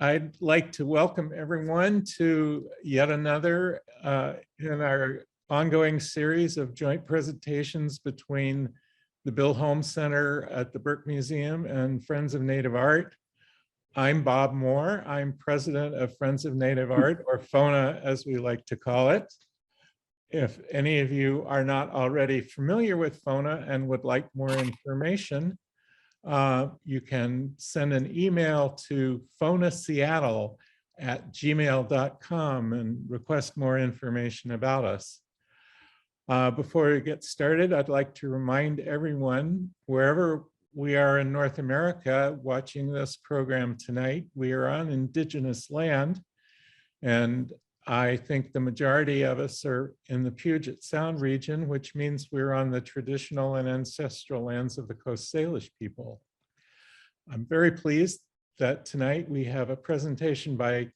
I'd like to welcome everyone to yet another in our ongoing series of joint presentations between the Bill Holmes Center at the Burke Museum and Friends of Native Art. I'm Bob Moore. I'm president of Friends of Native Art, or FONA as we like to call it. If any of you are not already familiar with FONA and would like more information, you can send an email to fonaseattle@gmail.com and request more information about us. Before we get started, I'd like to remind everyone, wherever we are in North America watching this program tonight, we are on Indigenous land, and I think the majority of us are in the Puget Sound region, which means we're on the traditional and ancestral lands of the Coast Salish people. I'm very pleased that tonight we have a presentation by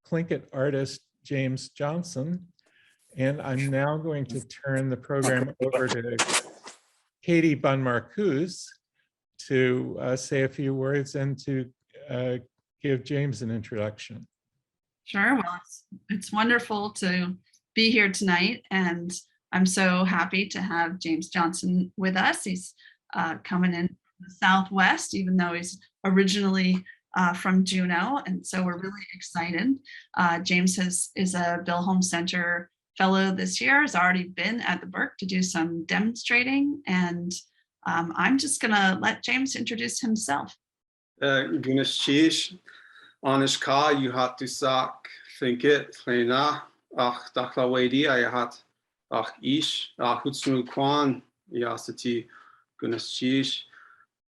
Tlingit artist James Johnson, and I'm now going to turn the program over to Katie Bunn-Marcuse to say a few words and to give James an introduction. Sure. Well, it's wonderful to be here tonight, and I'm so happy to have James Johnson with us. He's coming in from the Southwest, even though he's originally from Juneau, and so we're really excited. James is a Bill Holmes Center fellow this year, has already been at the Burke to do some demonstrating, and I'm just gonna let James introduce himself. Anish ka yuhat tusak Tlingit Tlena ach daklawedi ayahat ach ish hutsnu kwan yasati Gunashish.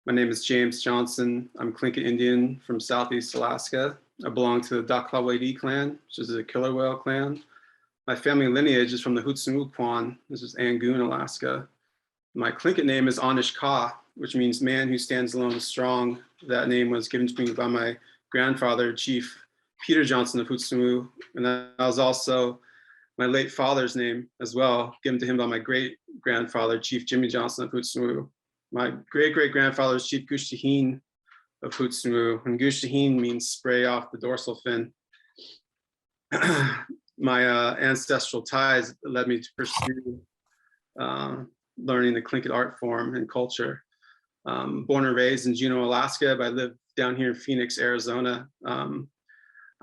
My name is James Johnson. I'm Tlingit Indian from Southeast Alaska. I belong to the Daklawedi clan, which is a killer whale clan. My family lineage is from the Hutsnu Kwan. This is Angoon, Alaska. My Tlingit name is Anish Ka, which means man who stands alone is strong. That name was given to me by my grandfather, Chief Peter Johnson of Hutsnu, and that was also my late father's name as well, given to him by my great-grandfather, Chief Jimmy Johnson of Hutsnu. My great-great-grandfather is Chief Gushtahin of Hutsnu, and Gushtahin means spray off the dorsal fin. My ancestral ties led me to pursue learning the Tlingit art form and culture. Born and raised in Juneau, Alaska, but I live down here in Phoenix, Arizona. I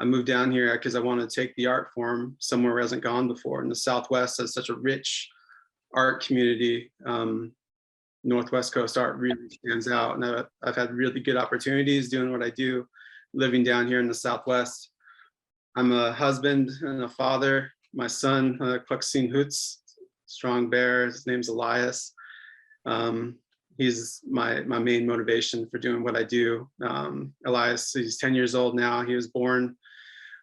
moved down here because I wanted to take the art form somewhere where I hasn't gone before. And the Southwest has such a rich art community. Northwest Coast art really stands out. And I've had really good opportunities doing what I do, living down here in the Southwest. I'm a husband and a father. My son, Kwaksin Hoots, strong bear, his name's Elias. He's my main motivation for doing what I do. Elias, he's 10 years old now. He was born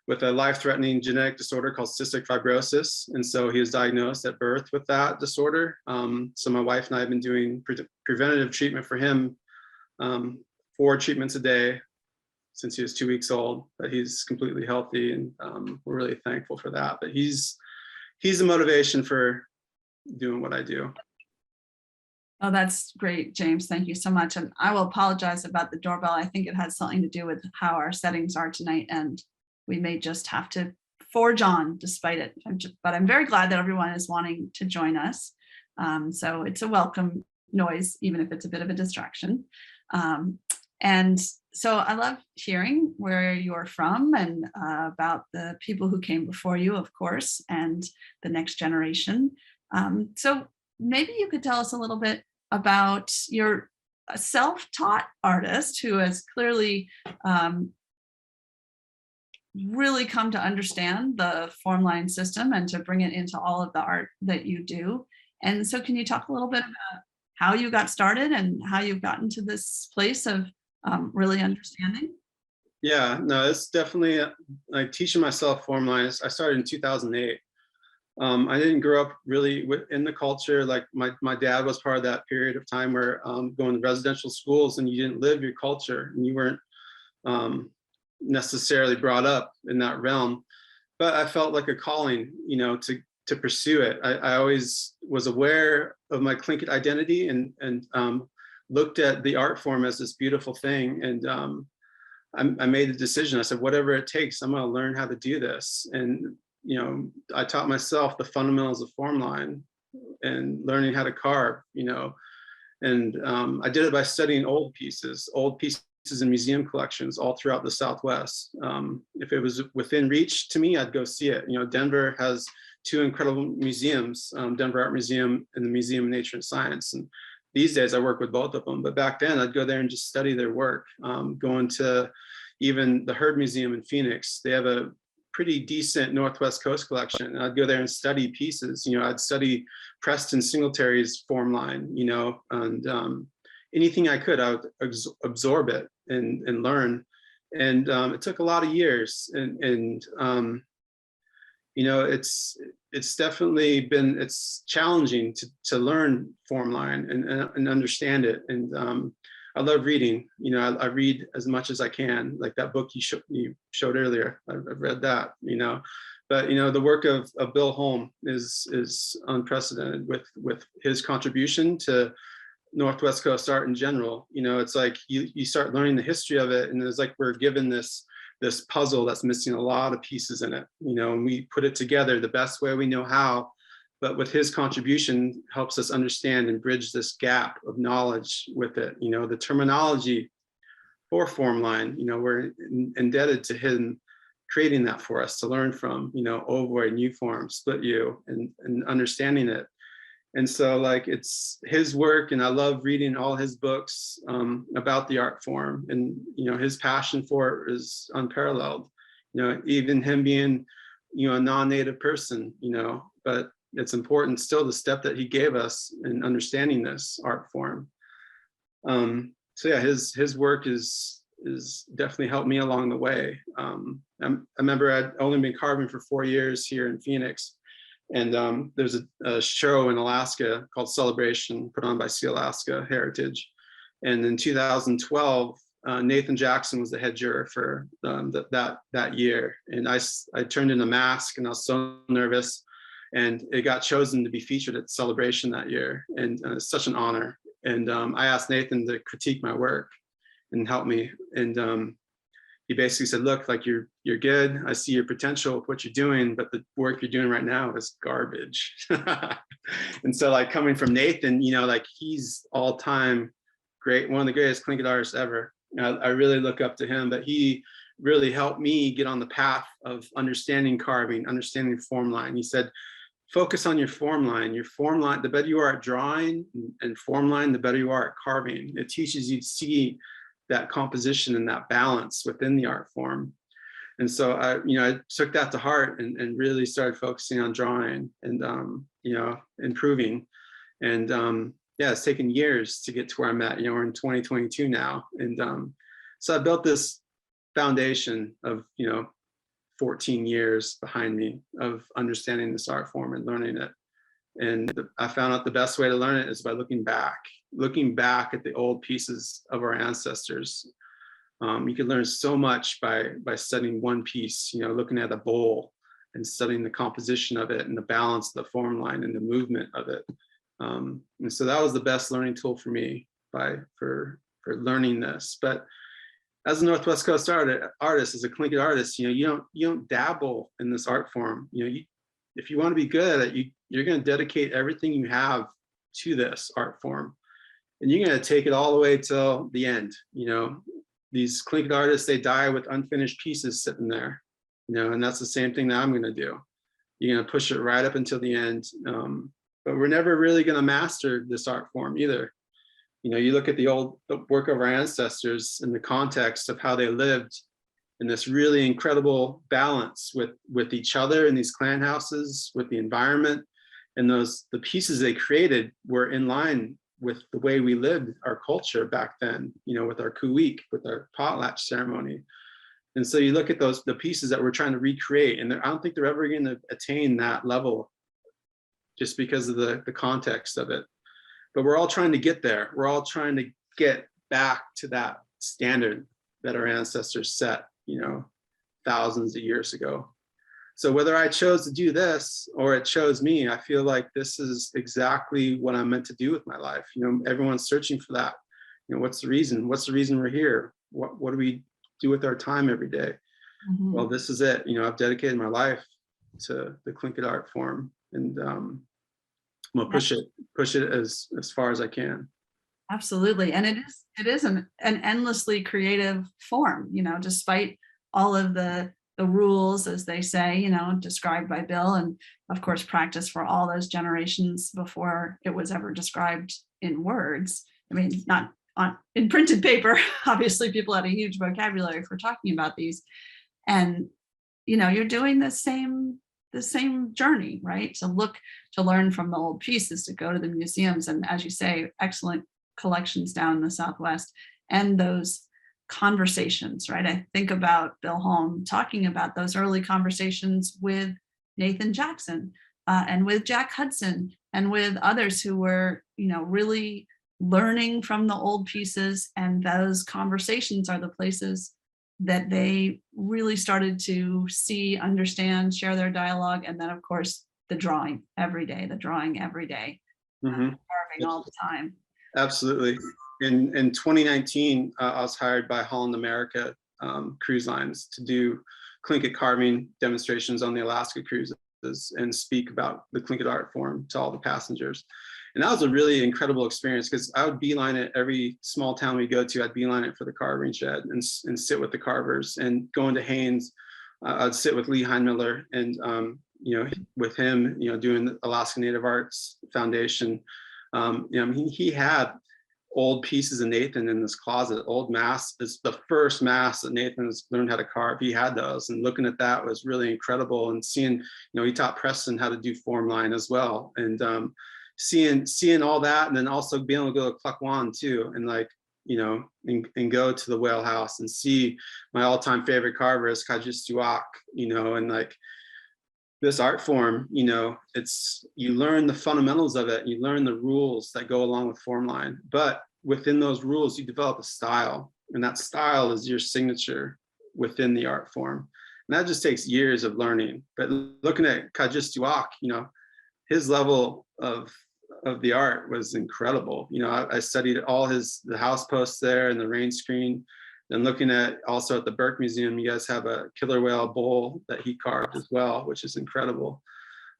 with a life-threatening genetic disorder called cystic fibrosis. And so he was diagnosed at birth with that disorder. So my wife and I have been doing preventative treatment for him, 4 treatments a day since he was 2 weeks old, but he's completely healthy, and we're really thankful for that. But he's the motivation for doing what I do. Oh, that's great, James. Thank you so much. And I will apologize about the doorbell. I think it has something to do with how our settings are tonight, and we may just have to forge on despite it. But I'm very glad that everyone is wanting to join us. So it's a welcome noise, even if it's a bit of a distraction. And so I love hearing where you're from and about the people who came before you, of course, and the next generation. So maybe you could tell us a little bit about your self-taught artist who has clearly really come to understand the form line system and to bring it into all of the art that you do. And so can you talk a little bit about how you got started and how you've gotten to this place of really understanding? Yeah, no, it's definitely like teaching myself form lines. I started in 2008. I didn't grow up really in the culture. Like my dad was part of that period of time where going to residential schools and you didn't live your culture and you weren't necessarily brought up in that realm. But I felt like a calling, you know, to pursue it. I always was aware of my Tlingit identity and looked at the art form as this beautiful thing. And I made the decision. I said, whatever it takes, I'm going to learn how to do this. And, you know, I taught myself the fundamentals of form line and learning how to carve, you know, and I did it by studying old pieces in museum collections all throughout the Southwest. If it was within reach to me, I'd go see it. You know, Denver has two incredible museums, Denver Art Museum and the Museum of Nature and Science. And these days I work with both of them, but back then I'd go there and just study their work. Going to even the Heard Museum in Phoenix, they have a pretty decent Northwest Coast collection. And I'd go there and study pieces. You know, I'd study Preston Singletary's form line, you know, and anything I could, I would absorb it and learn. And it took a lot of years. And you know, it's definitely been, it's challenging to learn form line and understand it. And I love reading. You know, I read as much as I can. Like that book you showed earlier, I've read that. You know, but you know, the work of Bill Holm is unprecedented with his contribution to Northwest Coast art in general. You know, it's like you start learning the history of it, and it's like we're given this puzzle that's missing a lot of pieces in it. You know, and we put it together the best way we know how. But with his contribution helps us understand and bridge this gap of knowledge with it. You know, the terminology for form line, you know, we're indebted to him creating that for us to learn from, you know, ovoid, new form, split U, and understanding it. And so like it's his work, and I love reading all his books about the art form, and, you know, his passion for it is unparalleled. You know, even him being, you know, a non-native person, you know, but it's important still the step that he gave us in understanding this art form. So yeah, his work is definitely helped me along the way. I remember I'd only been carving for 4 years here in Phoenix, and there's a show in Alaska called Celebration, put on by See Alaska Heritage. And in 2012, Nathan Jackson was the head juror for that year. And I turned in a mask, and I was so nervous. And it got chosen to be featured at Celebration that year. And it's such an honor. And I asked Nathan to critique my work and help me. And he basically said, look, like you're good. I see your potential with what you're doing, but the work you're doing right now is garbage. And so like coming from Nathan, you know, like he's all time great, one of the greatest Tlingit artists ever. I really look up to him, but he really helped me get on the path of understanding carving, understanding form line. He said, focus on your form line. Your form line, the better you are at drawing and form line, the better you are at carving. It teaches you to see that composition and that balance within the art form. And so I took that to heart and really started focusing on drawing and, improving. And yeah, it's taken years to get to where I'm at. You know, we're in 2022 now. And so I built this foundation of, 14 years behind me of understanding this art form and learning it. And I found out the best way to learn it is by looking back at the old pieces of our ancestors. You can learn so much by studying one piece, looking at a bowl and studying the composition of it and the balance of the form line and the movement of it. And so that was the best learning tool for me for learning this. But as a Northwest Coast artist, as a Tlingit artist, you don't dabble in this art form. If you want to be good at it, you're going to dedicate everything you have to this art form, and you're going to take it all the way till the end. These Tlingit artists, they die with unfinished pieces sitting there, and that's the same thing that I'm going to do. You're going to push it right up until the end, but we're never really going to master this art form either. You look at the work of our ancestors in the context of how they lived in this really incredible balance with each other in these clan houses, with the environment, and the pieces they created were in line with the way we lived our culture back then, with our kuweek, with our potlatch ceremony. And so you look at the pieces that we're trying to recreate, and I don't think they're ever going to attain that level just because of the context of it. But we're all trying to get there. We're all trying to get back to that standard that our ancestors set, thousands of years ago. So whether I chose to do this or it chose me, I feel like this is exactly what I'm meant to do with my life. Everyone's searching for that. What's the reason? What's the reason we're here? What are we do with our time every day? Mhm. Well, this is it. I've dedicated my life to the Tlingit art form, and I'm gonna push it as far as I can. Absolutely. And it is an endlessly creative form, despite all of the rules, as they say, described by Bill, and of course practice for all those generations before it was ever described in words. I mean, not in printed paper. Obviously, people had a huge vocabulary for talking about these. And you're doing the same journey, right? To learn from the old pieces, to go to the museums, and as you say, excellent collections down in the Southwest, and those conversations, right? I think about Bill Holm talking about those early conversations with Nathan Jackson, and with Jack Hudson, and with others who were, really learning from the old pieces. And those conversations are the places that they really started to see, understand, share their dialogue. And then, of course, the drawing every day, Mhm. carving all the time. Absolutely. In 2019, I was hired by Holland America Cruise Lines to do Tlingit carving demonstrations on the Alaska cruises and speak about the Tlingit art form to all the passengers. And that was a really incredible experience, because I would beeline it every small town we go to. I'd beeline it for the carving shed and sit with the carvers, and go into Haines. I'd sit with Lee Heinmiller and, with him, doing the Alaska Native Arts Foundation. He had old pieces of Nathan in this closet. Old masks. It's the first mask that Nathan's learned how to carve. He had those, and looking at that was really incredible. And seeing, he taught Preston how to do form line as well. And seeing all that, and then also being able to go to Klukwan too, and and go to the Whale House and see my all-time favorite carver is Kajistuak, and this art form, it's, you learn the fundamentals of it, you learn the rules that go along with form line, but within those rules, you develop a style, and that style is your signature within the art form. And that just takes years of learning. But looking at Kajistuak, his level of the art was incredible. I studied all the house posts there and the rain screen. And looking at also at the Burke Museum, you guys have a killer whale bowl that he carved as well, which is incredible.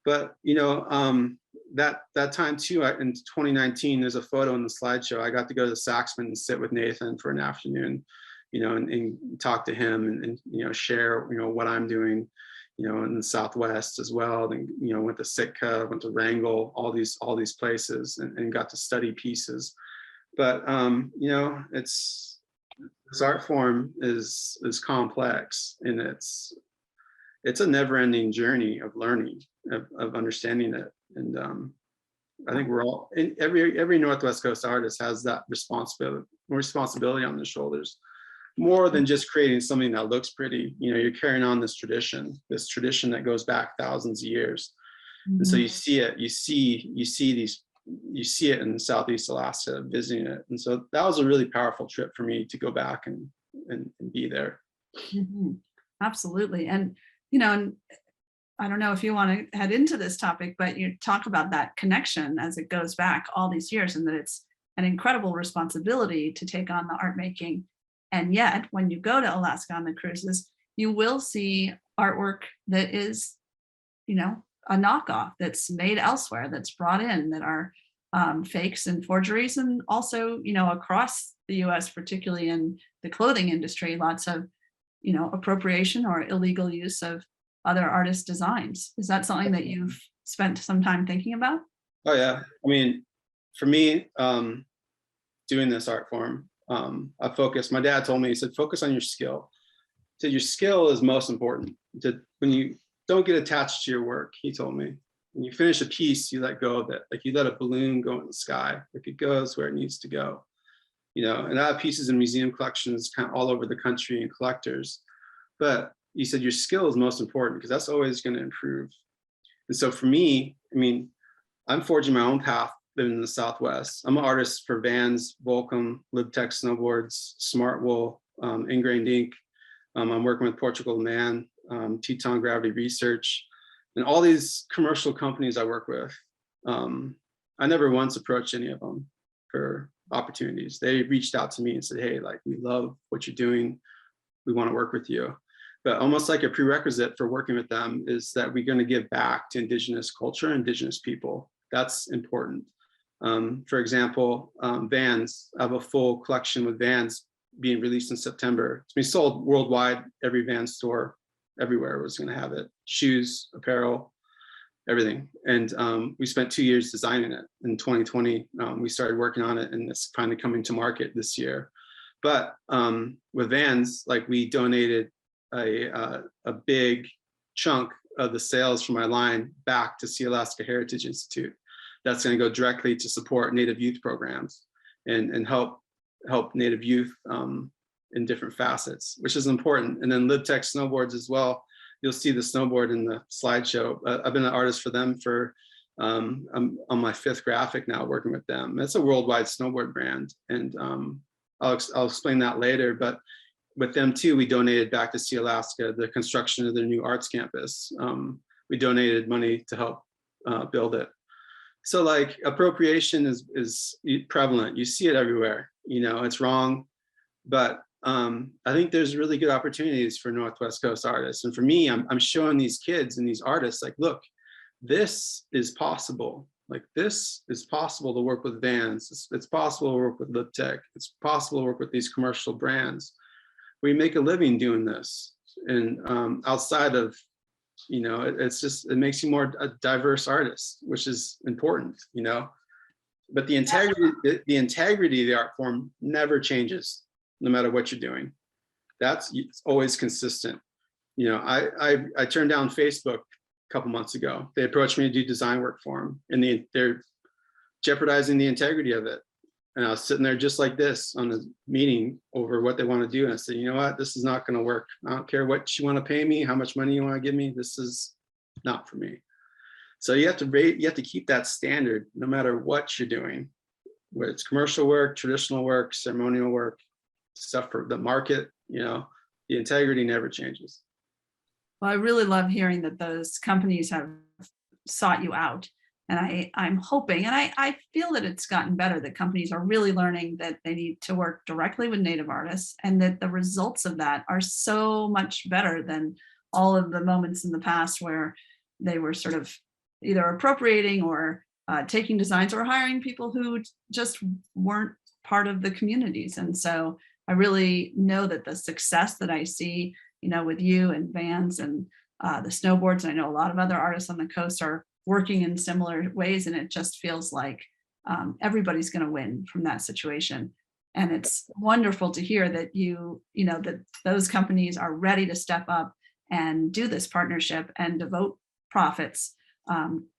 But that time too, in 2019, there's a photo in the slideshow. I got to go to the Saxman and sit with Nathan for an afternoon, and talk to him and share what I'm doing, in the Southwest as well. Then went to Sitka, went to Wrangell, all these places, and got to study pieces. But this art form is complex, and it's a never-ending journey of learning, of understanding it. And I think we're all, every Northwest Coast artist has that responsibility on their shoulders, more than just creating something that looks pretty. You're carrying on this tradition that goes back thousands of years. And so you see it, you see it in Southeast Alaska, visiting it. And so that was a really powerful trip for me to go back and be there. Mhm. Absolutely. And, and I don't know if you want to head into this topic, but you talk about that connection as it goes back all these years, and that it's an incredible responsibility to take on the art making. And yet, when you go to Alaska on the cruises, you will see artwork that is, a knockoff, that's made elsewhere, that's brought in, that are fakes and forgeries. And also, across the US, particularly in the clothing industry, lots of, appropriation or illegal use of other artists' designs. Is that something that you've spent some time thinking about? Oh yeah. I mean, for me, doing this art form, my dad told me, he said, focus on your skill. He said, your skill is most important. When you don't get attached to your work, he told me, when you finish a piece, you let go of it. Like you let a balloon go in the sky, like it goes where it needs to go. And I have pieces in museum collections kind of all over the country and collectors. But you said your skill is most important, because that's always going to improve. And so for me, I mean, I'm forging my own path living in the Southwest. I'm an artist for Vans, Volcom, LibTech snowboards, Smartwool, Ingrained Ink. I'm working with Portugal Man, Teton Gravity Research, and all these commercial companies I work with. I never once approached any of them for opportunities. They reached out to me and said, hey, like, we love what you're doing. we want to work with you. But almost like a prerequisite for working with them is that we're going to give back to Indigenous culture, Indigenous people. That's important. For example, Vans, I have a full collection with Vans being released in September. It's being sold worldwide, every Vans store, everywhere was going to have it. Shoes, apparel, everything. And we spent 2 years designing it. In 2020, we started working on it, and it's finally coming to market this year. But with Vans, like, we donated a big chunk of the sales from my line back to Sealaska Heritage Institute. That's going to go directly to support Native youth programs and help Native youth in different facets, which is important. And then LibTech snowboards as well. You'll see the snowboard in the slideshow. I've been an artist for them for, I'm on my 5th graphic now working with them. It's a worldwide snowboard brand. And I'll explain that later, but with them too, we donated back to Sealaska the construction of their new arts campus. We donated money to help build it. So like, appropriation is prevalent. You see it everywhere. You know, it's wrong, but I think there's really good opportunities for Northwest Coast artists. And for me, I'm showing these kids and these artists, like, look, this is possible. Like, this is possible to work with Vans. It's possible to work with LibTech. It's possible to work with these commercial brands. We make a living doing this. And outside of, you know, it makes you more a diverse artist, which is important, you know. But the integrity of the art form never changes, no matter what you're doing. It's always consistent. You know, I turned down Facebook a couple months ago. They approached me to do design work for them, and they're jeopardizing the integrity of it. And I was sitting there just like this on a meeting over what they want to do. And I said, you know what, this is not going to work. I don't care what you want to pay me, how much money you want to give me. This is not for me. So you have to keep that standard no matter what you're doing, whether it's commercial work, traditional work, ceremonial work, stuff for the market. You know, the integrity never changes. Well, I really love hearing that those companies have sought you out. And I'm hoping, and I feel that it's gotten better, that companies are really learning that they need to work directly with Native artists, and that the results of that are so much better than all of the moments in the past where they were sort of either appropriating or taking designs or hiring people who just weren't part of the communities. And so I really know that the success that I see, you know, with you and Vans and the snowboards, I know a lot of other artists on the coast are working in similar ways, and it just feels like everybody's going to win from that situation. And it's wonderful to hear that that those companies are ready to step up and do this partnership and devote profits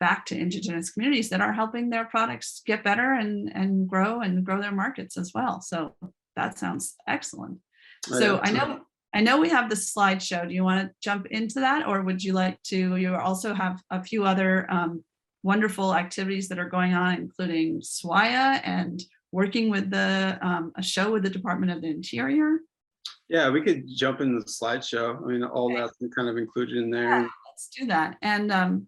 back to Indigenous communities that are helping their products get better and grow their markets as well. So that sounds excellent. So I know we have the slideshow. Do you want to jump into that, or would you like to? You also have a few other wonderful activities that are going on, including SWAIA and working with a show with the Department of the Interior. Yeah, we could jump into the slideshow. I mean, all that's kind of included in there. Yeah, let's do that. And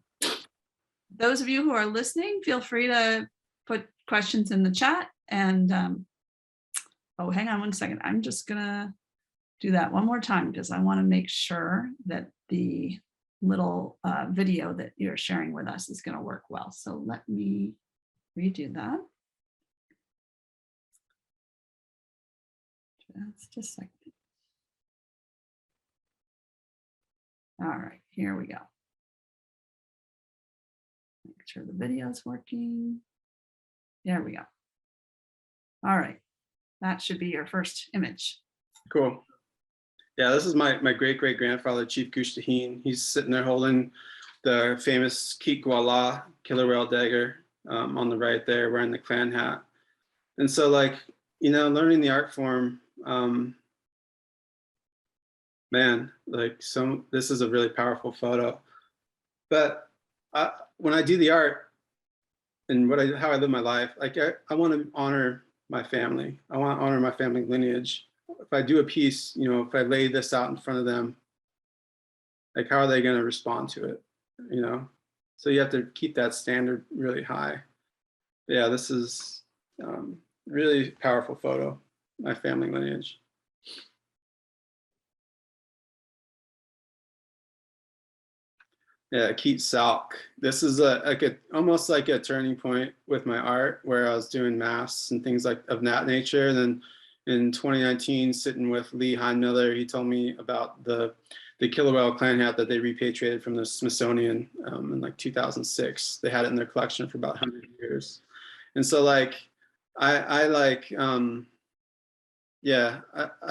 those of you who are listening, feel free to put questions in the chat. And oh, hang on one second. I'm just gonna do that one more time because I want to make sure that the little video that you're sharing with us is going to work well. So let me redo that. Just a second. All right, here we go. Make sure the video is working. There we go. All right, that should be your first image. Cool. Yeah, this is my great-great-grandfather, Chief Gushtahin. He's sitting there holding the famous Keet Gwala killer whale dagger on the right there, wearing the clan hat. And so, like, you know, learning the art form, man, like, this is a really powerful photo. But when I do the art and how I live my life, like, I want to honor my family. I want to honor my family lineage. If I do a piece, you know, if I lay this out in front of them, like, how are they going to respond to it? You know, so you have to keep that standard really high. Yeah, this is really powerful photo, my family lineage. Yeah, Keith Salk. This is almost like a turning point with my art, where I was doing masks and things like of that nature. And then in 2019, sitting with Lee Heinmiller, he told me about the killer whale clan hat that they repatriated from the Smithsonian in like 2006. They had it in their collection for about 100 years. And so like, I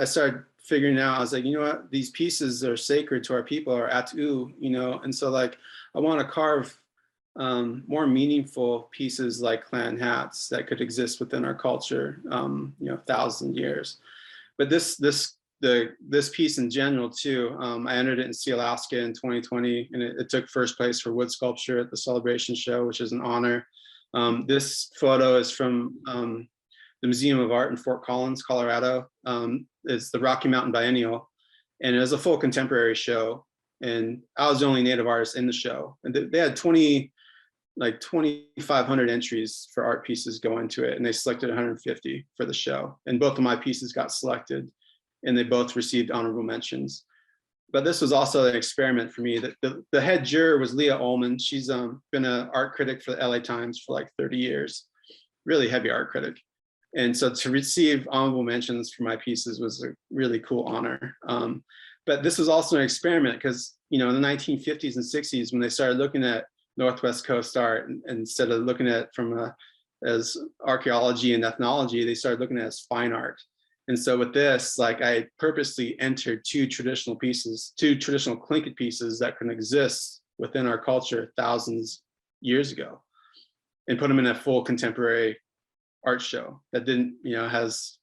started figuring out, I was like, you know what, these pieces are sacred to our people, our atu, you know, and so like, I want to carve more meaningful pieces like clan hats that could exist within our culture, you know, 1,000 years. But this piece in general too, I entered it in Sealaska in 2020, and it took first place for wood sculpture at the Celebration Show, which is an honor. This photo is from the Museum of Art in Fort Collins, Colorado. It's the Rocky Mountain Biennial, and it was a full contemporary show. And I was the only Native artist in the show. And they had 2,500 entries for art pieces go into it, and they selected 150 for the show. And both of my pieces got selected, and they both received honorable mentions. But this was also an experiment for me. The head juror was Leah Ullman. She's been an art critic for the LA Times for like 30 years, really heavy art critic. And so to receive honorable mentions for my pieces was a really cool honor. But this was also an experiment because, you know, in the 1950s and 60s, when they started looking at Northwest Coast art, and instead of looking at it from as archaeology and ethnology, they started looking at it as fine art. And so with this, like, I purposely entered two traditional Tlingit pieces that can exist within our culture thousands years ago, and put them in a full contemporary art show that didn't, you know, has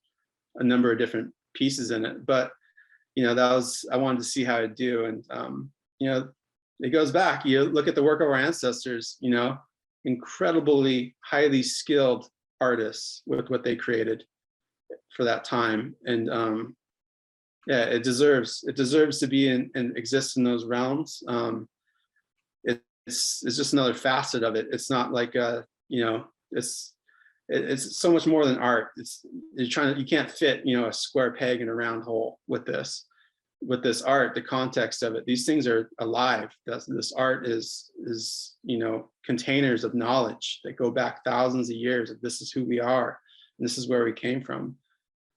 a number of different pieces in it. But, you know, I wanted to see how it'd do. And, you know, it goes back, you look at the work of our ancestors, you know, incredibly highly skilled artists with what they created for that time. And yeah, it deserves to be and exist in those realms. It's just another facet of it. It's not like you know, it's so much more than art. You can't fit, you know, a square peg in a round hole with this art. The context of it, these things are alive. This art is, you know, containers of knowledge that go back thousands of years. This is who we are, and this is where we came from.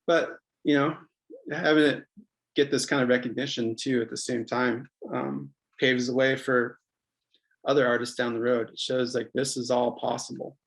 But, you know, having it get this kind of recognition too at the same time paves the way for other artists down the road. It shows like this is all possible.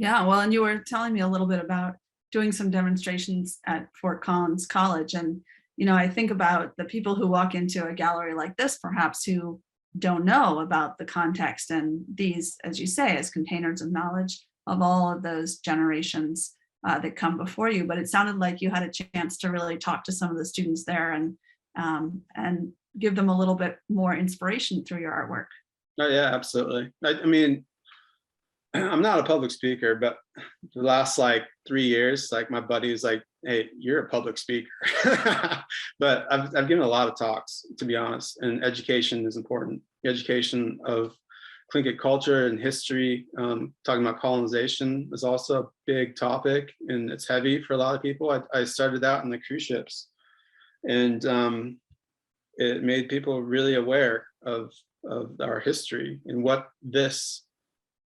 Yeah, well, and you were telling me a little bit about doing some demonstrations at Fort Collins College. And, you know, I think about the people who walk into a gallery like this, perhaps, who don't know about the context and these, as you say, as containers of knowledge of all of those generations that come before you. But it sounded like you had a chance to really talk to some of the students there and give them a little bit more inspiration through your artwork. Oh yeah, absolutely. I mean, I'm not a public speaker, but the last like 3 years, like my buddy is like, hey, you're a public speaker. But I've given a lot of talks, to be honest, and education is important. Education of Tlingit culture and history, talking about colonization is also a big topic, and it's heavy for a lot of people. I started out in the cruise ships, and it made people really aware of our history and what this,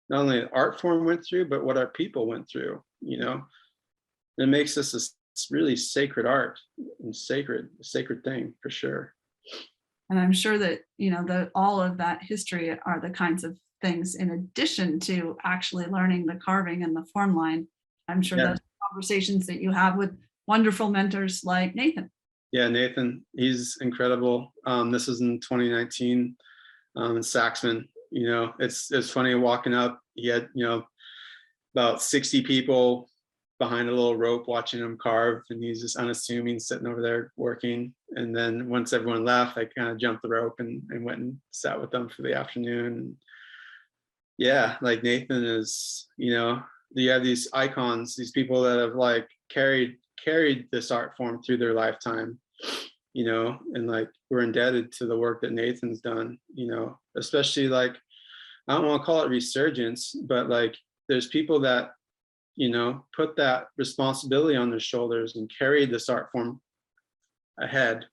not only an art form went through, but what our people went through, you know. And it makes this a really sacred art and sacred thing for sure. And I'm sure that, you know, all of that history are the kinds of things, in addition to actually learning the carving and the form line. I'm sure those conversations that you have with wonderful mentors like Nathan. Yeah, Nathan, he's incredible. This is in 2019 in Saxman. You know, it's funny walking up. He had, you know, about 60 people behind a little rope watching him carve, and he's just unassuming sitting over there working. And then once everyone left, I kind of jumped the rope and went and sat with them for the afternoon. Yeah, like Nathan is, you know, you have these icons, these people that have like carried this art form through their lifetime, you know, and like we're indebted to the work that Nathan's done, you know, especially like, I don't want to call it resurgence, but like there's people that, you know, put that responsibility on their shoulders and carried this art form ahead,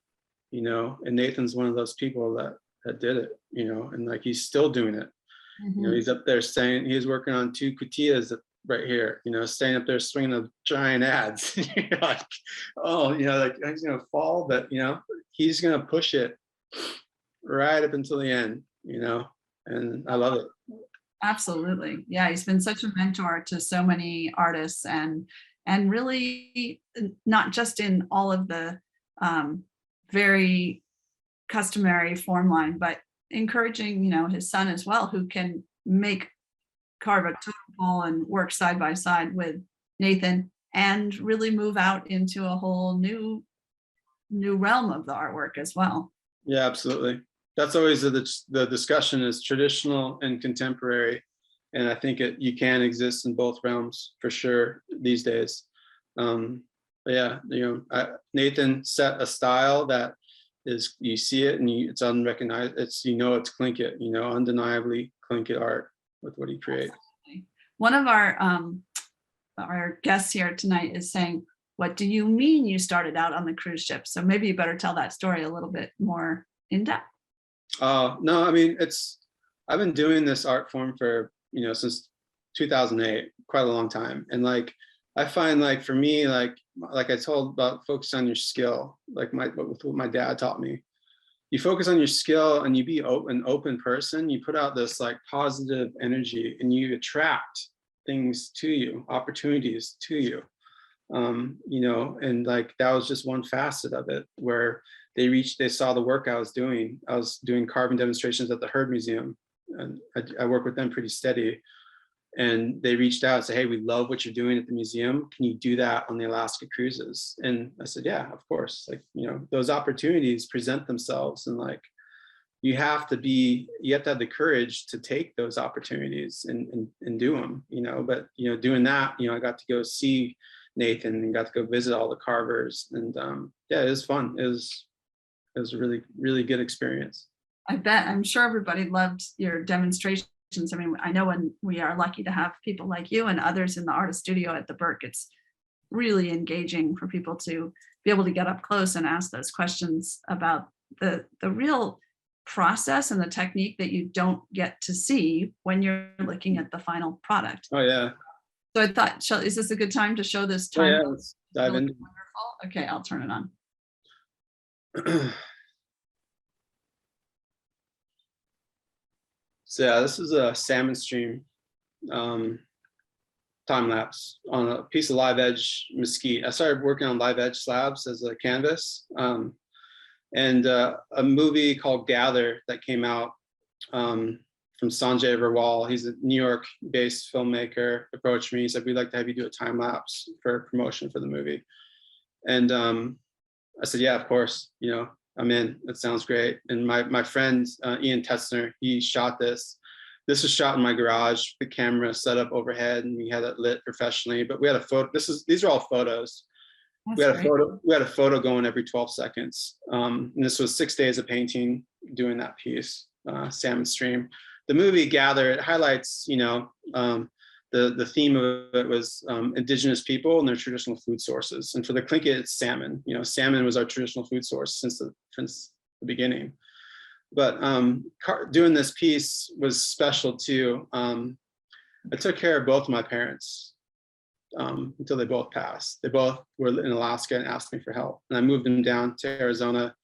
you know, and Nathan's one of those people that that did it, and like he's still doing it. He's up there saying he's working on 2 cutillas right here, staying up there swinging the giant ads. You're like, oh, like he's gonna fall, but he's gonna push it right up until the end, and I love it. Absolutely. Yeah, he's been such a mentor to so many artists, and really not just in all of the very customary form line, but encouraging, his son as well, who can carve a totem pole and work side by side with Nathan and really move out into a whole new realm of the artwork as well. Yeah, absolutely. That's always the discussion, is traditional and contemporary. And I think you can exist in both realms for sure these days. But yeah, Nathan set a style that is, you see it and it's unrecognized. It's, it's Tlingit, undeniably Tlingit art with what he creates. One of our guests here tonight is saying, what do you mean you started out on the cruise ship? So maybe you better tell that story a little bit more in depth. No, I mean, I've been doing this art form for, since 2008, quite a long time. And like, I find like for me, like I told about focus on your skill, like what my dad taught me. You focus on your skill and you be an open person, you put out this like positive energy and you attract things to you, opportunities to you. And like that was just one facet of it, where they saw the work I was doing. I was doing carbon demonstrations at the Heard Museum, and I work with them pretty steady. And they reached out and said, hey, we love what you're doing at the museum. Can you do that on the Alaska cruises? And I said, yeah, of course. Like, those opportunities present themselves, and like, you have to have the courage to take those opportunities and do them, but, doing that, I got to go see Nathan and got to go visit all the carvers, and yeah, it was fun. It was a really, really good experience. I bet. I'm sure everybody loved your demonstrations. I mean, I know when we are lucky to have people like you and others in the artist studio at the Burke, it's really engaging for people to be able to get up close and ask those questions about the real process and the technique that you don't get to see when you're looking at the final product. Oh yeah. So I thought, is this a good time to show this time? Oh, yeah, let's dive in. Wonderful. Okay, I'll turn it on. So yeah, this is a salmon stream time lapse on a piece of live edge mesquite. I started working on live edge slabs as a canvas, and a movie called Gather that came out from Sanjay Agarwal. He's a New York-based filmmaker. Approached me. He said, "We'd like to have you do a time lapse for promotion for the movie." And I said, "Yeah, of course. I'm in. That sounds great." And my friend Ian Tetzner, he shot this. This was shot in my garage. The camera set up overhead, and we had it lit professionally. But we had a photo. These are all photos. We had a photo going every 12 seconds. And this was 6 days of painting, doing that piece, Salmon Stream. The movie Gather, it highlights, the theme of it was indigenous people and their traditional food sources. And for the Tlingit, it's salmon. Salmon was our traditional food source since the beginning. But doing this piece was special too. I took care of both my parents until they both passed. They both were in Alaska and asked me for help. And I moved them down to Arizona.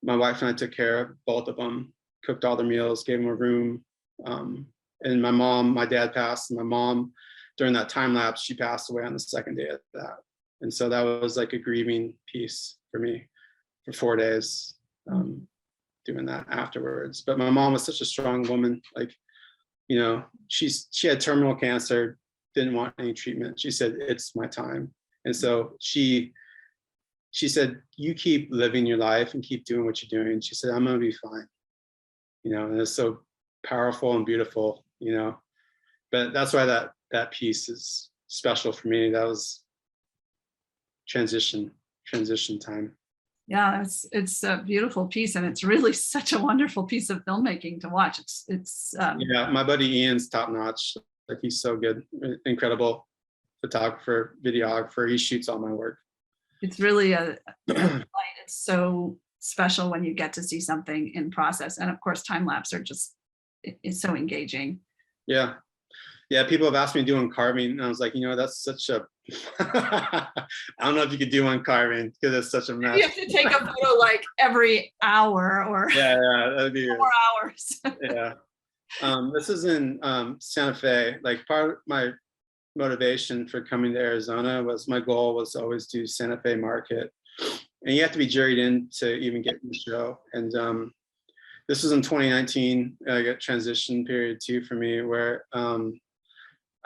My wife and I took care of both of them, cooked all their meals, gave them a room. And my dad passed, and my mom, during that time lapse, she passed away on the second day of that. And so that was like a grieving piece for me for 4 days, doing that afterwards. But my mom was such a strong woman. Like, she had terminal cancer, didn't want any treatment. She said, "It's my time." And so she said, "You keep living your life and keep doing what you're doing." She said, "I'm going to be fine." And it's so powerful and beautiful, but that's why that piece is special for me. That was transition time. Yeah, it's a beautiful piece, and it's really such a wonderful piece of filmmaking to watch. It's yeah, my buddy Ian's top notch. Like, he's so good, incredible photographer, videographer. He shoots all my work. It's really a light. It's so special when you get to see something in process. And of course, time lapse are just, it's so engaging. Yeah. Yeah, people have asked me to do one carving, and I was like, that's such a, I don't know if you could do one carving because it's such a mess. You have to take a photo like every hour or Yeah, that'd be 4 hours. yeah. This is in Santa Fe. Like, part of my motivation for coming to Arizona was, my goal was to always do Santa Fe market, and you have to be juried in to even get in the show. And this was in 2019, a transition period too for me, where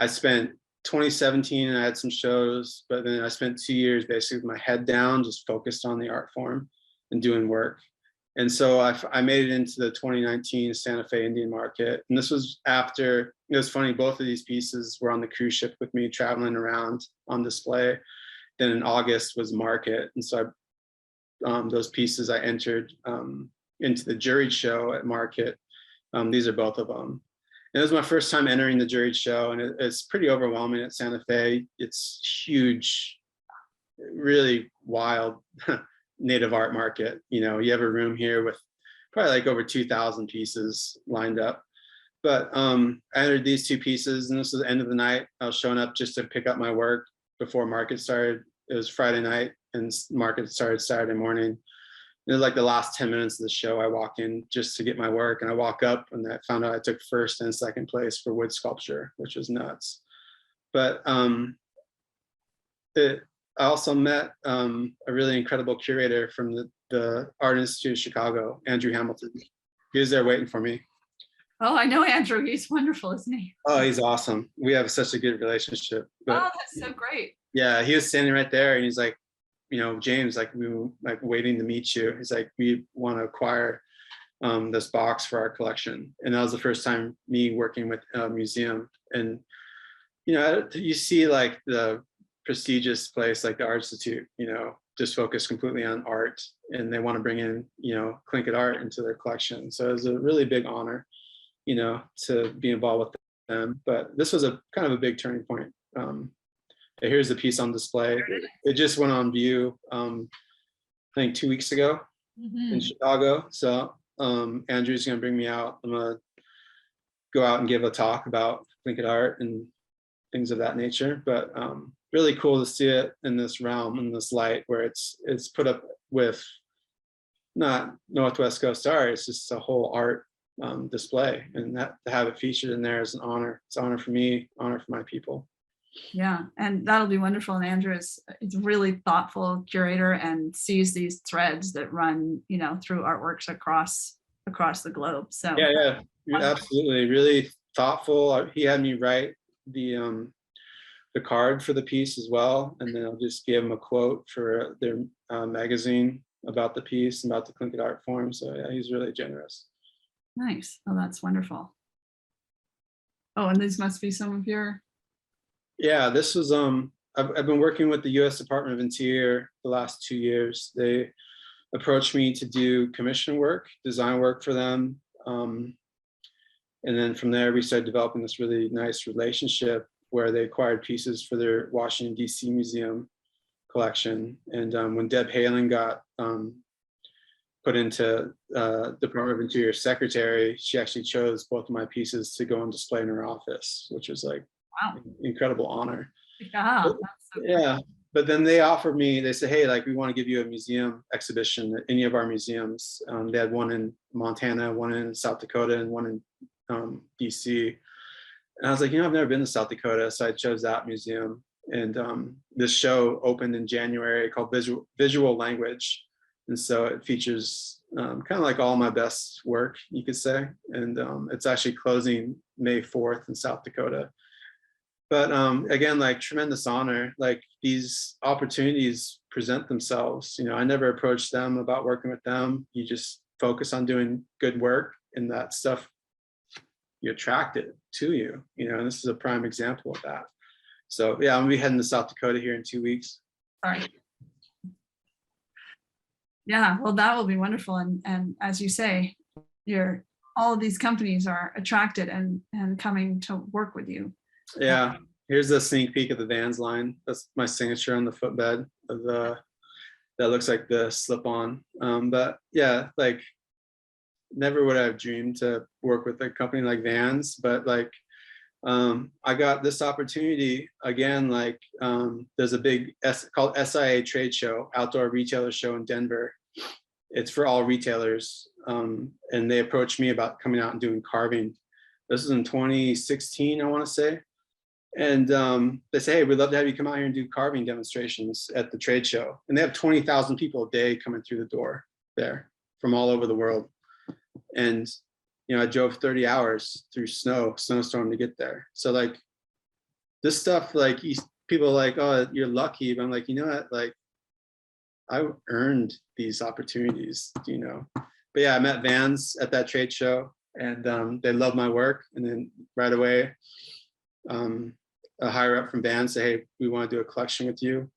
I spent 2017 and I had some shows, but then I spent 2 years basically with my head down, just focused on the art form and doing work. And so I made it into the 2019 Santa Fe Indian Market. And this was after, it was funny, both of these pieces were on the cruise ship with me, traveling around on display. Then in August was market. And so those pieces I entered into the juried show at market. These are both of them. And it was my first time entering the juried show, and it's pretty overwhelming at Santa Fe. It's huge, really wild native art market. You have a room here with probably like over 2,000 pieces lined up. But I entered these 2 pieces, and this was the end of the night. I was showing up just to pick up my work before market started. It was Friday night, and market started Saturday morning. It was like the last 10 minutes of the show. I walk in just to get my work, and I walk up and I found out I took first and second place for wood sculpture, which was nuts. But I also met a really incredible curator from the Art Institute of Chicago, Andrew Hamilton. He was there waiting for me. Oh, I know Andrew. He's wonderful, isn't he? Oh, he's awesome. We have such a good relationship. But, oh, that's so great. Yeah, he was standing right there, and he's like, James, like, we were like waiting to meet you. He's like, we want to acquire this box for our collection. And that was the first time me working with a museum. And, you see like the prestigious place like the Art Institute, just focus completely on art, and they want to bring in, Tlingit art into their collection. So it was a really big honor, to be involved with them. But this was a kind of a big turning point. Here's the piece on display. It just went on view, I think 2 weeks ago in Chicago. So Andrew's gonna bring me out. I'm gonna go out and give a talk about Tlingit art and things of that nature. But really cool to see it in this realm, in this light, where it's put up with not Northwest Coast art. It's just a whole art display, and that to have it featured in there is an honor. It's an honor for me, honor for my people. Yeah, and that'll be wonderful. And Andrew is a really thoughtful curator and sees these threads that run, through artworks across the globe. So yeah, absolutely, really thoughtful. He had me write the card for the piece as well, and then I'll just give him a quote for their magazine about the piece, about the Tlingit art form. So yeah, he's really generous. Nice. Oh, that's wonderful. Oh, and these must be some of your. Yeah, this was I've been working with the U.S. Department of Interior the last 2 years. They approached me to do commission work, design work for them, and then from there we started developing this really nice relationship where they acquired pieces for their Washington D.C. Museum collection. And when Deb Haaland got put into Department of Interior secretary, she actually chose both of my pieces to go on display in her office, which was like, wow, incredible honor. Yeah, that's so yeah. But then they offered me, they said, hey, like, we want to give you a museum exhibition at any of our museums. They had one in Montana, one in South Dakota, and one in DC. And I was like, I've never been to South Dakota, so I chose that museum. And this show opened in January called Visual Language. And so it features kind of like all my best work, you could say. And it's actually closing May 4th in South Dakota. But again, like, tremendous honor. Like, these opportunities present themselves. I never approached them about working with them. You just focus on doing good work, and that stuff, you attract it to you. And this is a prime example of that. So yeah, I'm gonna be heading to South Dakota here in 2 weeks. Sorry. Yeah, well, that will be wonderful. And as you say, all of these companies are attracted and coming to work with you. Yeah, here's a sneak peek of the Vans line. That's my signature on the footbed of that looks like the slip-on. But yeah, like never would I have dreamed to work with a company like Vans, but like I got this opportunity again. Like there's a big called SIA trade show, outdoor retailer show in Denver. It's for all retailers, and they approached me about coming out and doing carving. This is in 2016, I want to say. And they say, hey, we'd love to have you come out here and do carving demonstrations at the trade show. And they have 20,000 people a day coming through the door there from all over the world. And, you know, I drove 30 hours through snowstorm to get there. So like this stuff, like people are like, oh, you're lucky. But I'm like, you know what? Like I earned these opportunities, you know? But yeah, I met Vans at that trade show, and they loved my work. And then right away, a higher up from Vans say, hey, we want to do a collection with you.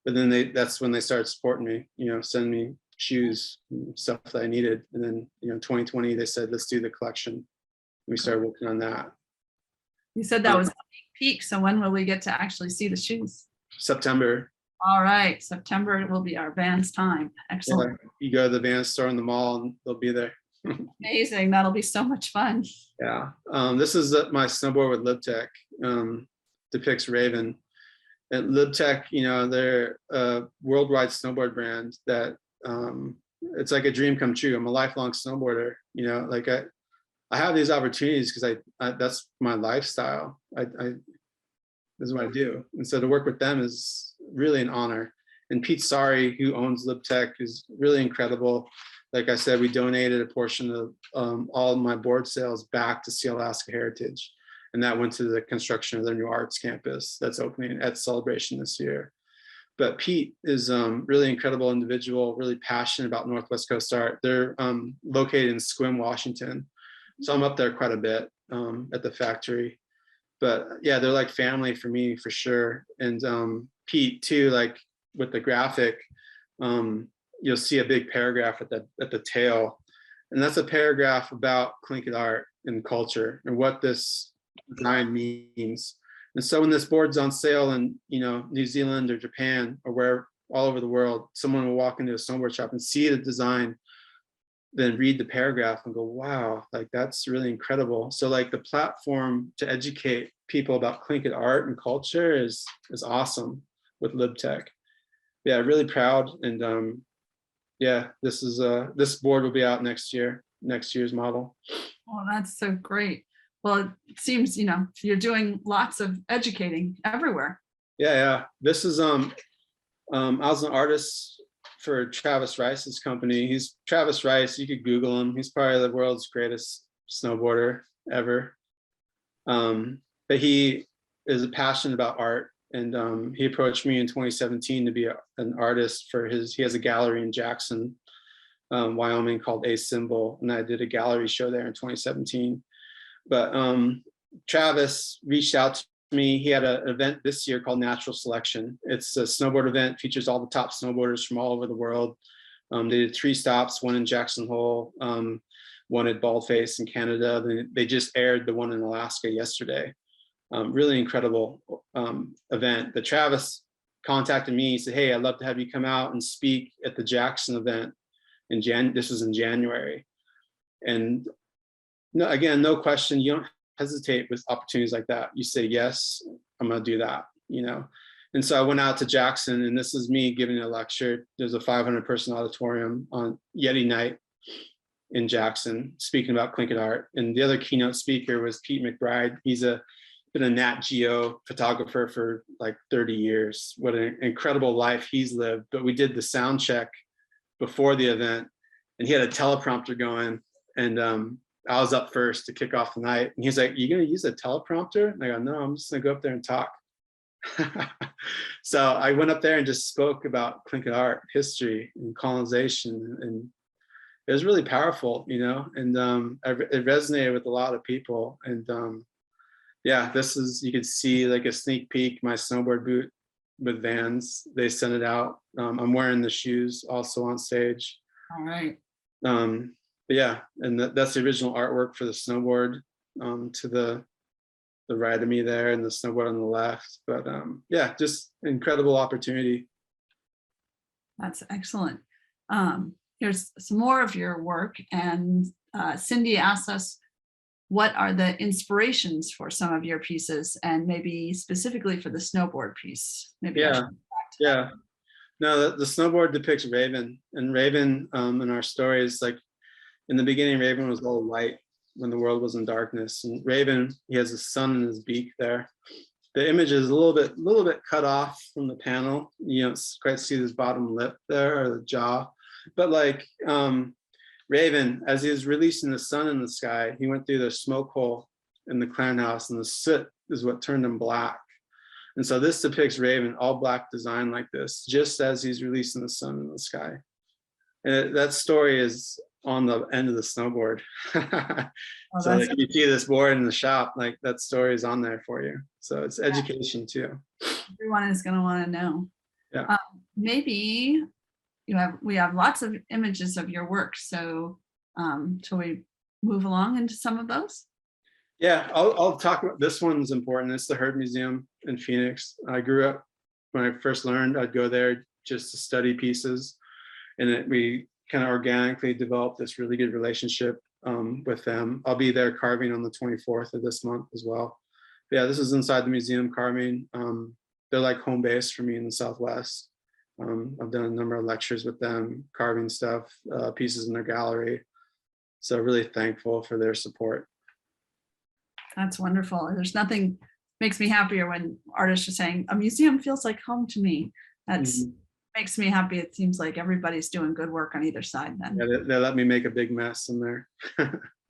But then that's when they started supporting me, you know, sending me shoes and stuff that I needed. And then, you know, 2020, they said, let's do the collection. We started working on that. You said that was a peak. So when will we get to actually see the shoes? September. All right, September will be our Vans time. Excellent. Yeah, you go to the Vans store in the mall and they'll be there. Amazing. That'll be so much fun. Yeah. This is my snowboard with LibTech, depicts Raven. And LibTech, you know, they're a worldwide snowboard brand that it's like a dream come true. I'm a lifelong snowboarder, you know, like I have these opportunities because I that's my lifestyle. This is what I do. And so to work with them is really an honor. And Pete Sari, who owns LibTech, is really incredible. Like I said, we donated a portion of all of my board sales back to Sealaska Heritage. And that went to the construction of their new arts campus that's opening at Celebration this year. But Pete is really incredible individual, really passionate about Northwest Coast art. They're located in Sequim, Washington. So I'm up there quite a bit at the factory. But yeah, they're like family for me for sure. And Pete too, like with the graphic, you'll see a big paragraph at the tail. And that's a paragraph about Tlingit art and culture and what this design means. And so when this board's on sale in, you know, New Zealand or Japan or where all over the world, someone will walk into a snowboard shop and see the design, then read the paragraph and go, wow, like that's really incredible. So like the platform to educate people about Tlingit art and culture is awesome with LibTech. Yeah, really proud. And yeah, this board will be out next year's model. Oh, that's so great. Well, it seems, you know, you're doing lots of educating everywhere. Yeah. This is I was an artist for Travis Rice's company. He's Travis Rice. You could Google him. He's probably the world's greatest snowboarder ever. But he is passionate about art, and he approached me in 2017 to be an artist for he has a gallery in Jackson, Wyoming called A Symbol, and I did a gallery show there in 2017. But Travis reached out to me. He had an event this year called Natural Selection. It's a snowboard event, features all the top snowboarders from all over the world. They did 3 stops, one in Jackson Hole, one at Baldface in Canada. They just aired the one in Alaska yesterday. Really incredible event. But Travis contacted me. He said, hey, I'd love to have you come out and speak at the Jackson event. This was in January. And no, again, no question, you don't hesitate with opportunities like that. You say, yes, I'm going to do that, you know? And so I went out to Jackson, and this is me giving a lecture. There's a 500-person auditorium on Yeti night in Jackson, speaking about Tlingit art. And the other keynote speaker was Pete McBride. He's been a Nat Geo photographer for like 30 years. What an incredible life he's lived. But we did the sound check before the event, and he had a teleprompter going, and I was up first to kick off the night. And he's like, you gonna use a teleprompter? And I go, no, I'm just gonna go up there and talk. So I went up there and just spoke about Tlingit art, history, and colonization. And it was really powerful, you know, and it resonated with a lot of people. And yeah, you could see like a sneak peek, my snowboard boot with Vans. They sent it out. I'm wearing the shoes also on stage. All right. But yeah, and that's the original artwork for the snowboard to the right of me there, and the snowboard on the left. But yeah, just incredible opportunity. That's excellent. Here's some more of your work. And Cindy asked us, what are the inspirations for some of your pieces, and maybe specifically for the snowboard piece? Maybe I Yeah, should go back to that. yeah. No, the snowboard depicts Raven, and Raven in our story is like, in the beginning, Raven was all white when the world was in darkness. And Raven, he has a sun in his beak there. The image is a little bit cut off from the panel. You don't quite see his bottom lip there, or the jaw. But like Raven, as he was releasing the sun in the sky, he went through the smoke hole in the clan house, and the soot is what turned him black. And so this depicts Raven, all black design like this, just as he's releasing the sun in the sky. And that story is on the end of the snowboard. Oh, So that's like, you see this board in the shop, like that story is on there for you. So it's education too. everyone is going to want to know. Yeah. Maybe we have lots of images of your work. So shall we move along into some of those? Yeah, I'll talk about this one's important. It's the Heard Museum in Phoenix. I grew up, when I first learned, I'd go there just to study pieces. And we kind of organically developed this really good relationship with them. I'll be there carving on the 24th of this month as well. But yeah, this is inside the museum carving. They're like home base for me in the Southwest. I've done a number of lectures with them, carving stuff, pieces in their gallery. So really thankful for their support. That's wonderful. There's nothing makes me happier when artists are saying a museum feels like home to me. That's makes me happy. It seems like everybody's doing good work on either side then. Yeah, they let me make a big mess in there.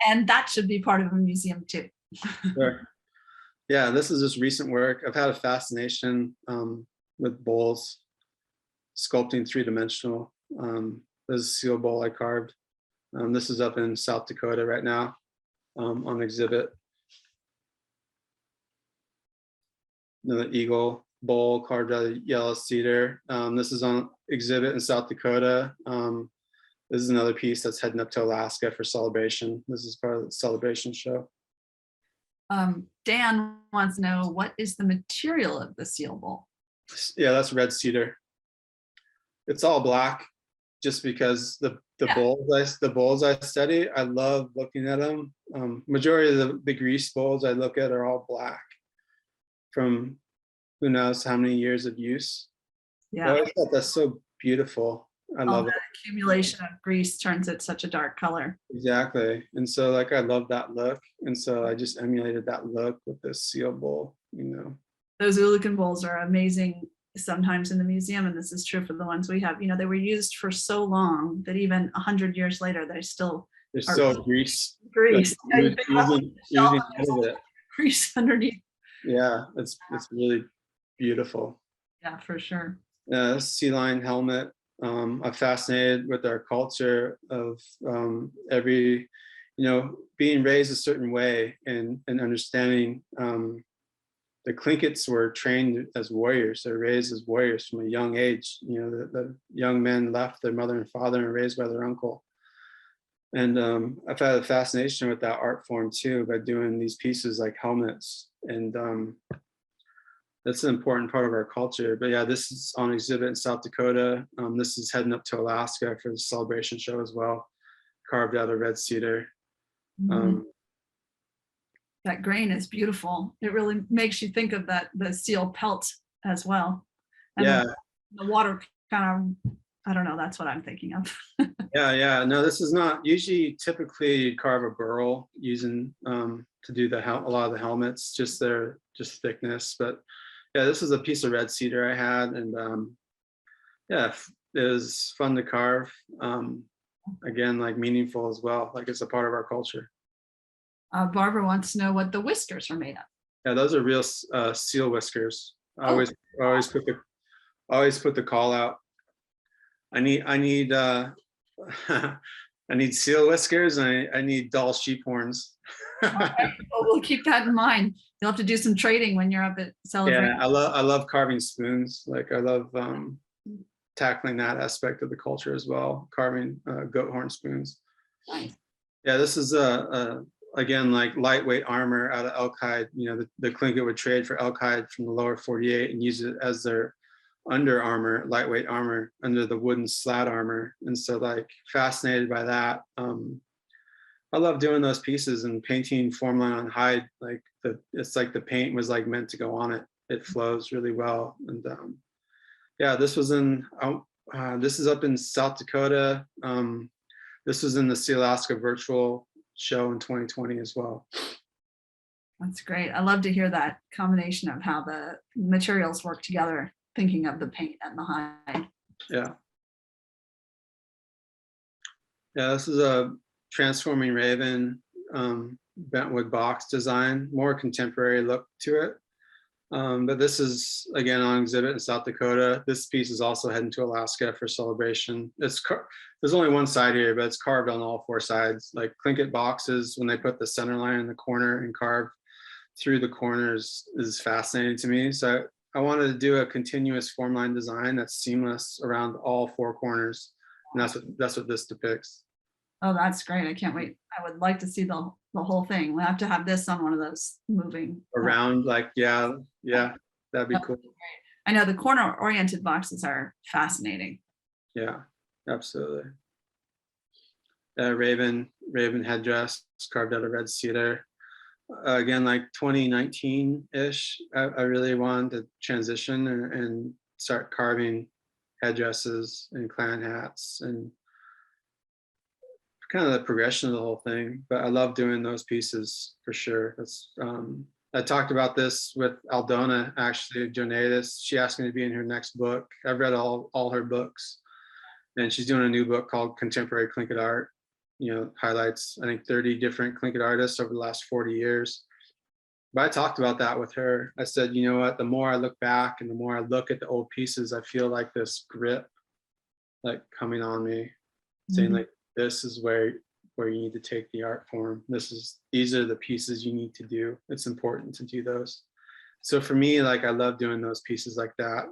And that should be part of a museum too. Sure. Yeah, this is just recent work. I've had a fascination with bowls, sculpting three-dimensional. This is a seal bowl I carved. This is up in South Dakota right now on exhibit. The eagle bowl carved out of yellow cedar. This is on exhibit in South Dakota. This is another piece that's heading up to Alaska for celebration. This is part of the celebration show. Dan wants to know, what is the material of the seal bowl? Yeah, that's red cedar. It's all black, just because the bowls I study, I love looking at them. Majority of the grease bowls I look at are all black, from who knows how many years of use. I Yeah. always thought that's so beautiful. I All love that accumulation of grease turns it such a dark color. it. Exactly. And so like I love that look. And so I just emulated that look with this seal bowl, you know. Those Oolachin bowls are amazing sometimes in the museum, and this is true for the ones we have. You know, they were used for so long that even 100 years later, they're still There's still grease. grease. Yeah, you Like, pick it up on the shelf oozing and there's out of it. grease underneath. Yeah, it's really beautiful. Yeah, for sure. Sea lion helmet. I'm fascinated with our culture of every, being raised a certain way and understanding the Tlinkits were trained as warriors. They're raised as warriors from a young age. The young men left their mother and father and raised by their uncle. And I've had a fascination with that art form too, by doing these pieces like helmets. And that's an important part of our culture. But yeah, this is on exhibit in South Dakota. This is heading up to Alaska for the celebration show as well, carved out of red cedar. That grain is beautiful. It really makes you think of the seal pelt as well. And Yeah. the water kind of, I don't know, that's what I'm thinking of. Yeah. No, this is not usually. Typically, you carve a burl using to do a lot of the helmets, just thickness. But yeah, this is a piece of red cedar I had, and yeah, it was fun to carve. Again, like meaningful as well. Like it's a part of our culture. Barbara wants to know what the whiskers are made of. Yeah, those are real seal whiskers. I always put the call out. I need I need seal whiskers, and I need dull sheep horns. Okay, well, we'll keep that in mind. You'll have to do some trading when you're up at Celebrate. Yeah, I love carving spoons. Like I love tackling that aspect of the culture as well. Carving goat horn spoons. Nice. Yeah, this is again, like lightweight armor out of elk hide. The Tlingit would trade for elk hide from the lower 48 and use it as their Under Armour, lightweight armor, under the wooden slat armor. And so like fascinated by that. I love doing those pieces and painting formline on hide. Like it's like the paint was like meant to go on it. It flows really well. And yeah, this was this is up in South Dakota. This was in the Sealaska virtual show in 2020 as well. That's great. I love to hear that combination of how the materials work together, thinking of the paint and the hide. Yeah. Yeah, this is a Transforming Raven bentwood box design, more contemporary look to it. But this is again on exhibit in South Dakota. This piece is also heading to Alaska for celebration. There's only one side here, but it's carved on all four sides. Like Tlingit boxes, when they put the center line in the corner and carve through the corners is fascinating to me. So I wanted to do a continuous form line design that's seamless around all four corners. And that's what this depicts. Oh, that's great. I can't wait. I would like to see the whole thing. We'll have to have this on one of those moving. Around, like, yeah, that'd be cool. I know the corner oriented boxes are fascinating. Yeah, absolutely. Raven headdress carved out of red cedar. Again, like 2019-ish, I really wanted to transition and start carving headdresses and clan hats and kind of the progression of the whole thing. But I love doing those pieces for sure. That's I talked about this with Aldona, actually, Jonatas. She asked me to be in her next book. I've read all her books, and she's doing a new book called Contemporary Tlingit Art. You know, highlights, I think, 30 different Tlingit artists over the last 40 years. But I talked about that with her. I said, you know what, the more I look back and the more I look at the old pieces, I feel like this grip like coming on me, saying like, this is where you need to take the art form. These are the pieces you need to do. It's important to do those. So for me, like, I love doing those pieces like that.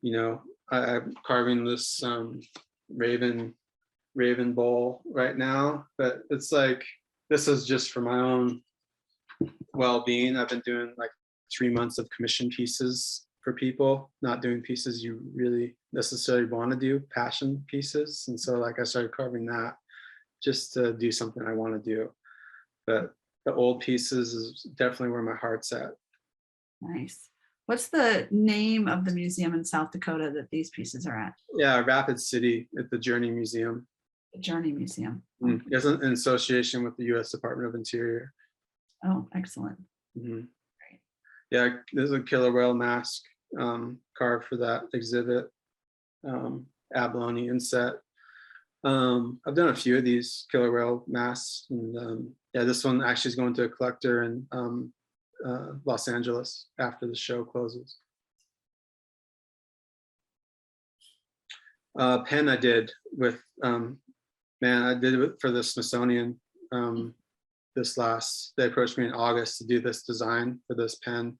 You know, I'm carving this Raven bowl right now, but it's like, this is just for my own well-being. I've been doing like 3 months of commission pieces for people, not doing pieces you really necessarily want to do, passion pieces. And so like I started carving that just to do something I want to do. But the old pieces is definitely where my heart's at. Nice. What's the name of the museum in South Dakota that these pieces are at? Yeah, Rapid City at the Journey Museum. The Journey Museum. It's in association with the U.S. Department of Interior. Oh, excellent. Great. Yeah, there's a killer whale mask carved for that exhibit, abalone inset. I've done a few of these killer whale masks, and yeah, this one actually is going to a collector in Los Angeles after the show closes. Pen I did with I did it for the Smithsonian. They approached me in August to do this design for this pen,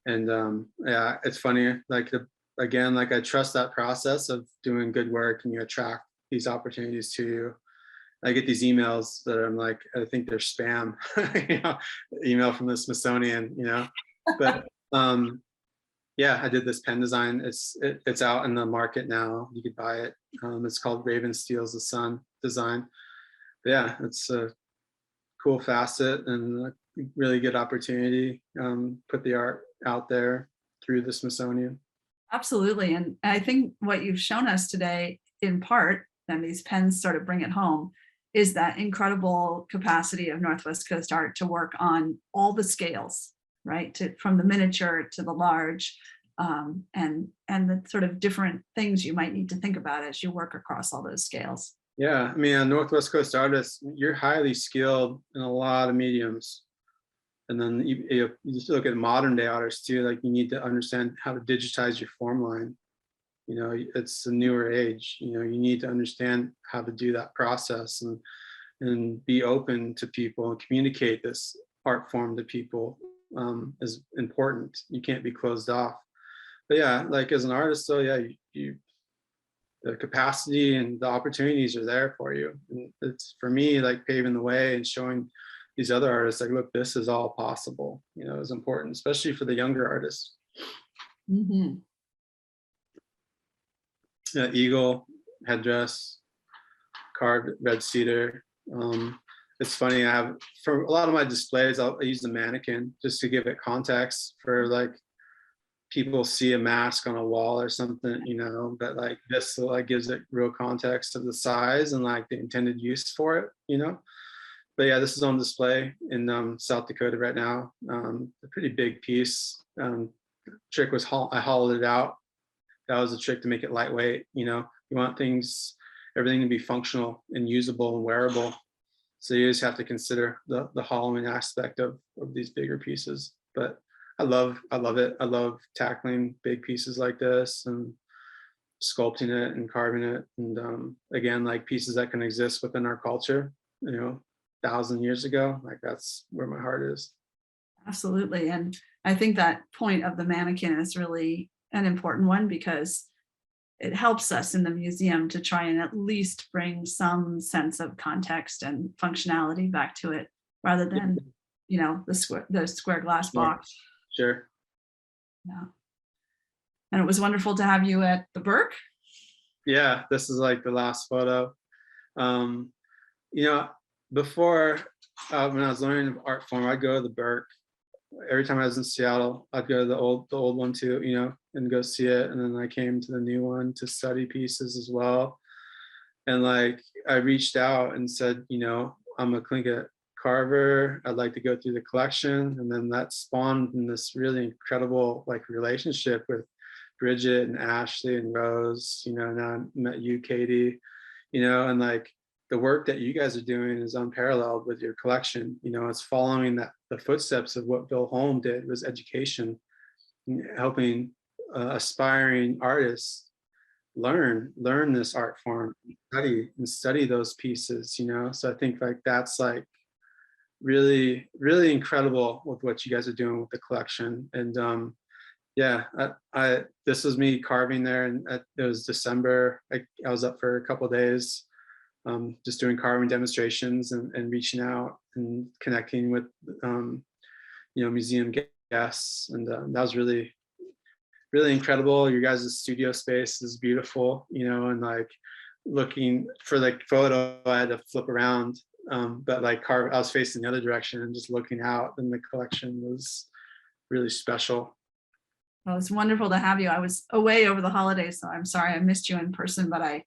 and yeah, it's funny. Like again, like I trust that process of doing good work, and you attract these opportunities to you. I get these emails that I'm like, I think they're spam, you know, email from the Smithsonian, you know, but yeah, I did this pen design. It's out in the market now. You could buy it. It's called Raven Steals the Sun design. But yeah, it's a cool facet and a really good opportunity. Put the art out there through the Smithsonian. Absolutely. And I think what you've shown us today, in part, and these pens sort of bring it home, is that incredible capacity of Northwest Coast Art to work on all the scales, right? From the miniature to the large, and the sort of different things you might need to think about as you work across all those scales. Yeah, I mean, a Northwest Coast artist, you're highly skilled in a lot of mediums. And then you just look at modern day artists too, like you need to understand how to digitize your form line. You know, it's a newer age, you know, you need to understand how to do that process and be open to people and communicate this art form to people is important. You can't be closed off. But yeah, like as an artist though, yeah, the capacity and the opportunities are there for you. And it's for me, like paving the way and showing these other artists, like, look, this is all possible, you know, is important, especially for the younger artists. eagle headdress, carved red cedar. It's funny, I have, for a lot of my displays, I use the mannequin just to give it context for like people see a mask on a wall or something, you know, but like this like gives it real context of the size and like the intended use for it, you know. But yeah, this is on display in South Dakota right now. A pretty big piece. Trick was I hollowed it out. That was a trick to make it lightweight. You know, you want things, everything to be functional and usable and wearable. So you just have to consider the hollowing aspect of these bigger pieces. But I love it. I love tackling big pieces like this and sculpting it and carving it. And again, like pieces that can exist within our culture, you know, 1,000 years ago, like that's where my heart is. Absolutely. And I think that point of the mannequin is really an important one because it helps us in the museum to try and at least bring some sense of context and functionality back to it rather than, you know, the square glass box. Sure. Yeah. And it was wonderful to have you at the Burke. Yeah, this is like the last photo. You know, before when I was learning art form, I'd go to the Burke. Every time I was in Seattle, I'd go to the old one too, you know, and go see it. And then I came to the new one to study pieces as well. And like I reached out and said, you know, I'm a Tlingit carver. I'd like to go through the collection. And then that spawned in this really incredible like relationship with Bridget and Ashley and Rose, you know, now I met you, Katie, you know, and like the work that you guys are doing is unparalleled with your collection. You know, it's following the footsteps of what Bill Holm did, was education, helping aspiring artists learn this art form, study those pieces, you know. So I think like that's like really, really incredible with what you guys are doing with the collection. And yeah, this was me carving there, and it was December. I was up for a couple of days. Just doing carving demonstrations and reaching out and connecting with, you know, museum guests. And that was really, really incredible. Your guys' studio space is beautiful, you know, and like looking for like photo, I had to flip around. But like I was facing the other direction and just looking out, and the collection was really special. Well, it's wonderful to have you. I was away over the holidays, so I'm sorry I missed you in person, but I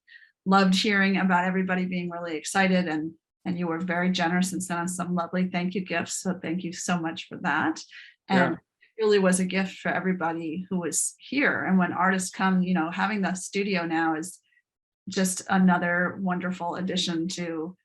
loved hearing about everybody being really excited, and you were very generous and sent us some lovely thank you gifts. So thank you so much for that. And it really was a gift for everybody who was here. And when artists come, you know, having the studio now is just another wonderful addition to,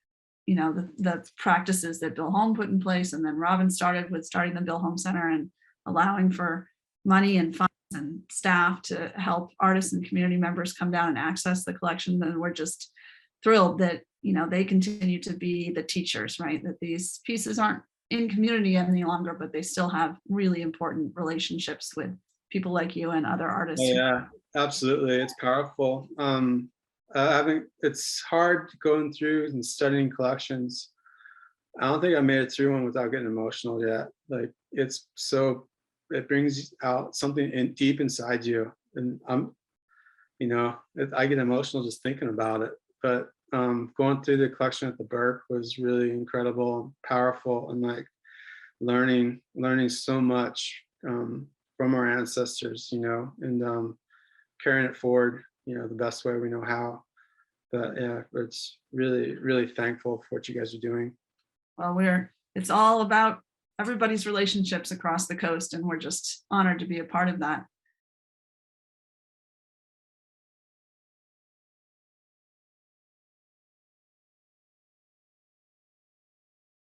you know, the practices that Bill Holm put in place. And then Robin started with starting the Bill Holm Center and allowing for money and funds and staff to help artists and community members come down and access the collection. And we're just thrilled that, you know, they continue to be the teachers, right? That these pieces aren't in community any longer, but they still have really important relationships with people like you and other artists. Yeah, absolutely. It's powerful. It's hard going through and studying collections. I don't think I made it through one without getting emotional yet. Like it's so, it brings out something deep inside you. And you know, I get emotional just thinking about it. But going through the collection at the Burke was really incredible, powerful, and like learning so much from our ancestors, you know, and carrying it forward, you know, the best way we know how. But yeah, it's really, really thankful for what you guys are doing. Well, it's all about everybody's relationships across the coast, and we're just honored to be a part of that.